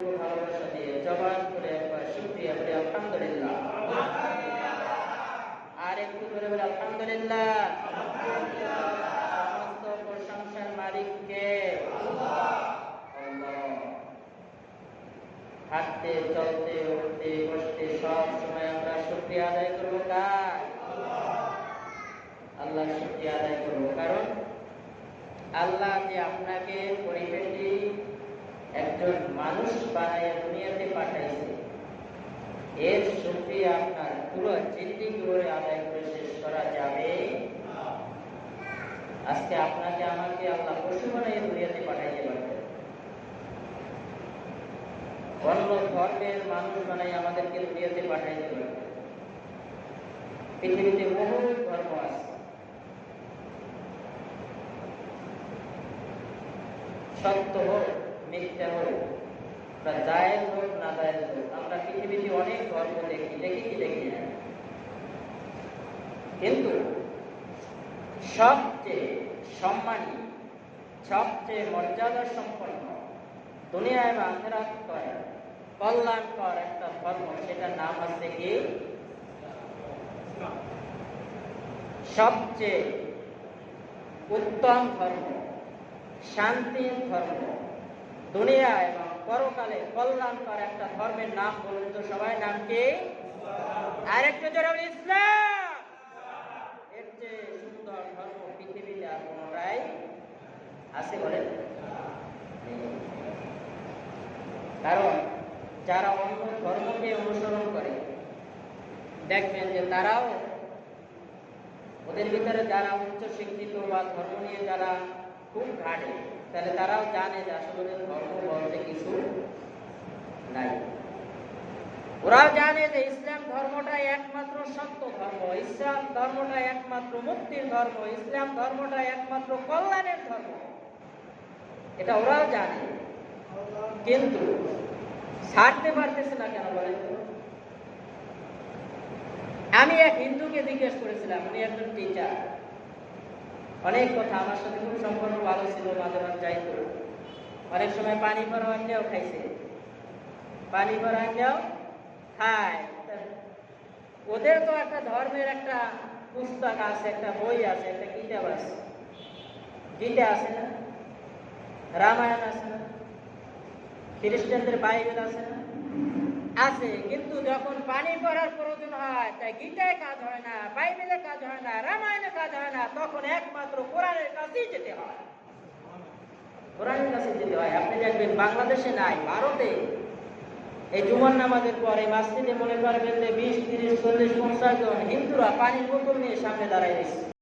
ভালোবাসা দিয়ে জবান করে একবার শুকরিয়া বলে আলহামদুলিল্লাহ। আর একটু করে বলে আলহামদুলিল্লাহ। সমস্ত প্রশংসার মালিককে আল্লাহ। হাঁটতে চলতে উঠতে বসতে সব সময় আমরা শুকরিয়া আদায় করবো কার? আল্লাহ শুকরিয়া আদায় করবো, কারণ আল্লাহ যে আপনাকে পরিবেশী একজন মানুষ বানাইয়া দুনিয়াতে পাঠাইছে, এর শুকরিয়া আপনার পুরো জিন্দেগি করে আদায় করে শেষ করা যাবে। আজকে আপনাকে আমাকে আল্লাহ পশু বানাইয়া দুনিয়াতে পাঠাইতে পারবেন, অন্য ধর্মের মানুষ বানাই আমাদেরকে দুনিয়াতে পাঠাইতে পারবেন। পৃথিবীতে বহু ধর্ম আছে, সত্য হোক মিথ্যা হোক, বা জায়েজ হোক না জায়েজ হোক, আমরা পৃথিবীতে অনেক ধর্ম দেখি কি দেখি না, কিন্তু সবচেয়ে সম্মানী, সবচেয়ে মর্যাদা সম্পন্ন, দুনিয়া এবং আখিরাত কল্যাণকর একটা ধর্ম, সেটার নাম আছে কি? সবচেয়ে উত্তম ধর্ম, শান্তির ধর্ম, দুনিয়া এবং পরকালে কল্যাণকর একটা ধর্মের নাম বলুন তো সবাই, নাম কি? আরেকটু জোরে বলি ইসলাম। এর চেয়ে সুন্দর ধর্ম পৃথিবীতে আর কোনটাই আছে বলেন? কারণ যারা অন্য ধর্মকে অনুসরণ করে, দেখবেন যে তারাও, ওদের ভিতরে যারা উচ্চ শিক্ষিত বা ধর্ম নিয়ে যারা খুব ঘাটে, তাহলে তারাও জানে যে আসলে ধর্ম বলতে কিছু নাই। ওরাও জানে যে ইসলাম ধর্মটাই একমাত্র সত্য ধর্ম, ইসলাম ধর্মটাই একমাত্র মুক্তির ধর্ম, ইসলাম ধর্মটাই একমাত্র কল্যাণের ধর্ম, এটা ওরাও জানে, কিন্তু ছাড়তে পারতেছে না কেন বলেন? আমি এক হিন্দুকে জিজ্ঞেস করেছিলাম, উনি একজন টিচার, অনেক কথা আমার সাথে খুব সম্পর্ক ভালো ছিল, মাঝে মাঝে যাইতো, অনেক সময় পানি ভরা আনলেও খাইছে, পানি ভরা আনলেও খায়। ওদের তো একটা ধর্মের একটা পুস্তক আছে, একটা বই আছে, একটা কিতাব আছে, গীতা আছে না, রামায়ণ আছে না, খ্রিস্টানদের বাইবেল আছে না, আছে, কিন্তু যখন পানি পড়ার প্রয়োজন হয়, তাই গীতায় কাজ হয় না, বাইবেলে কাজ হয় না, রামায়ণে কাজ হয় না, তখন একমাত্র কোরআনের কাছেই যেতে হয়, কোরআনের কাছে যেতে হয়। আপনি দেখবেন বাংলাদেশে নাই, ভারতে এই জুমার নামাজের পরে মসজিদে মনে করবেন যে 20, 30, 40, 50 জন হিন্দুরা পানির বোতল নিয়ে সামনে দাঁড়ায় দিচ্ছে।